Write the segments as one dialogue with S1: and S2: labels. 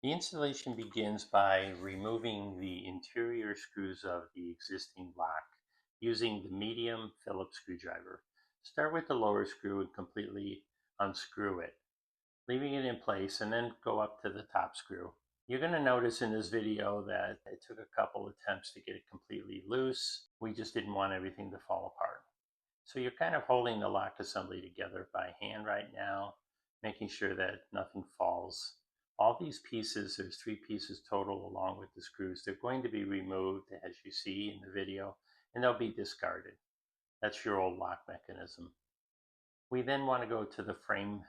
S1: The installation begins by removing the interior screws of the existing lock using the medium Phillips screwdriver. Start with the lower screw and completely unscrew it, leaving it in place, and then go up to the top screw. You're going to notice in this video that it took a couple attempts to get it completely loose. We just didn't want everything to fall apart. So you're kind of holding the lock assembly together by hand right now, making sure that nothing falls. All these pieces, there's 3 pieces total along with the screws, they're going to be removed as you see in the video, and they'll be discarded. That's your old lock mechanism. We then want to go to the frame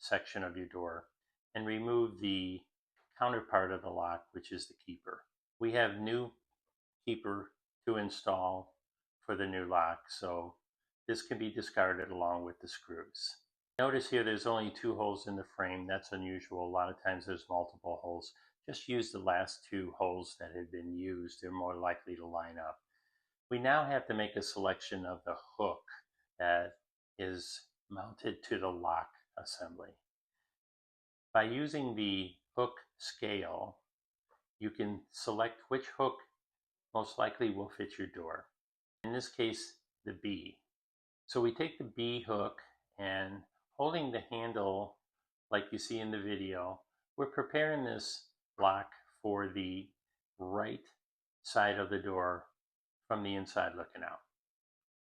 S1: section of your door and remove the counterpart of the lock, which is the keeper. We have new keeper to install for the new lock, so this can be discarded along with the screws. Notice here there's only 2 holes in the frame. That's unusual. A lot of times there's multiple holes. Just use the last 2 holes that have been used. They're more likely to line up. We now have to make a selection of the hook that is mounted to the lock assembly. By using the hook scale, you can select which hook most likely will fit your door. In this case, the B. So we take the B hook and holding the handle like you see in the video, we're preparing this lock for the right side of the door from the inside looking out.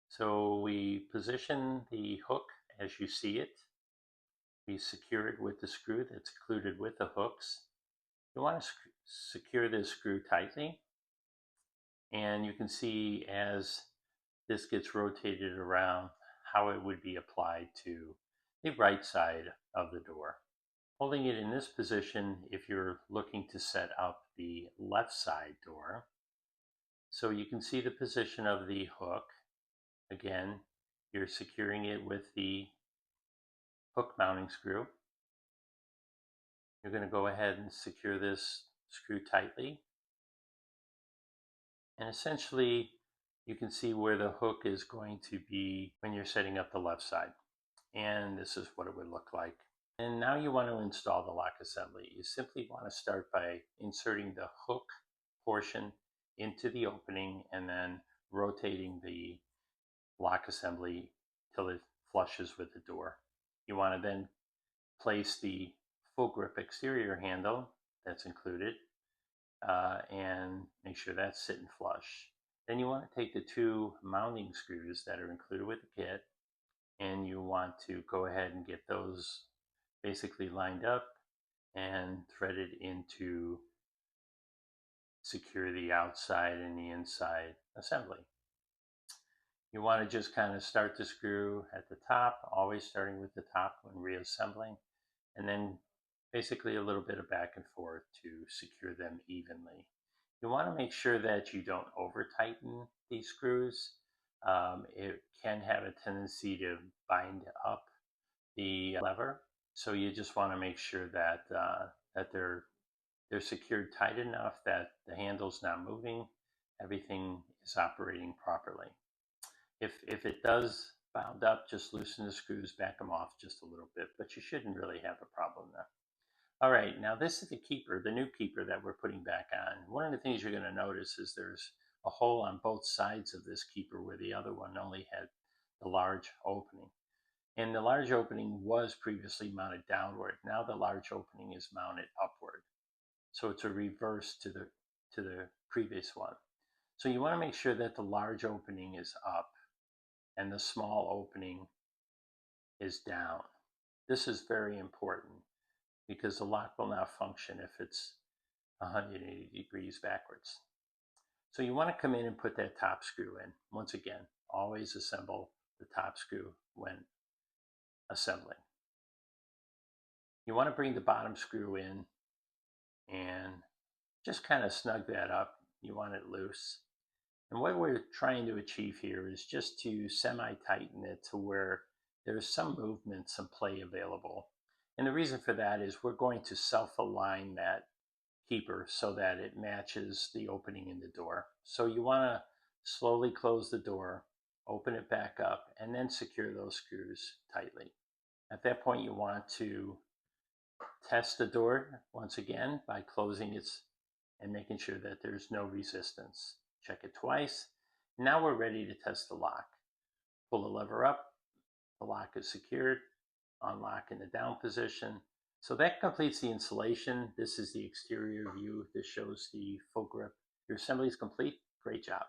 S1: So we position the hook as you see it. We secure it with the screw that's included with the hooks. You want to secure this screw tightly, and you can see as this gets rotated around how it would be applied to the right side of the door. Holding it in this position if you're looking to set up the left side door. So you can see the position of the hook. Again, you're securing it with the hook mounting screw. You're going to go ahead and secure this screw tightly. And essentially, you can see where the hook is going to be when you're setting up the left side. And this is what it would look like. And now you want to install the lock assembly. You simply want to start by inserting the hook portion into the opening and then rotating the lock assembly till it flushes with the door. You want to then place the full grip exterior handle that's included and make sure that's sitting flush. Then you want to take the 2 mounting screws that are included with the kit, and you want to go ahead and get those basically lined up and threaded into secure the outside and the inside assembly. You want to just kind of start the screw at the top, always starting with the top when reassembling, and then basically a little bit of back and forth to secure them evenly. You want to make sure that you don't over tighten these screws. It can have a tendency to bind up the lever, so you just want to make sure that that they're secured tight enough that the handle's not moving, everything is operating properly. If it does bound up, just loosen the screws, back them off just a little bit, but you shouldn't really have a problem there. All right, now this is the keeper, the new keeper that we're putting back on. One of the things you're going to notice is there's a hole on both sides of this keeper where the other one only had the large opening. And the large opening was previously mounted downward. Now the large opening is mounted upward. So it's a reverse to the previous one. So you want to make sure that the large opening is up and the small opening is down. This is very important because the lock will not function if it's 180 degrees backwards. So you want to come in and put that top screw in. Once again, always assemble the top screw when assembling. You want to bring the bottom screw in and just kind of snug that up. You want it loose. And what we're trying to achieve here is just to semi-tighten it to where there's some movement, some play available. And the reason for that is we're going to self-align that keeper so that it matches the opening in the door. So you want to slowly close the door, open it back up, and then secure those screws tightly. At that point, you want to Test the door once again by closing it and making sure that there's no resistance. Check it twice. Now we're ready to test the lock. Pull the lever up, the lock is secured, unlock in the down position. So that completes the installation. This is the exterior view. This shows the full grip. Your assembly is complete. Great job.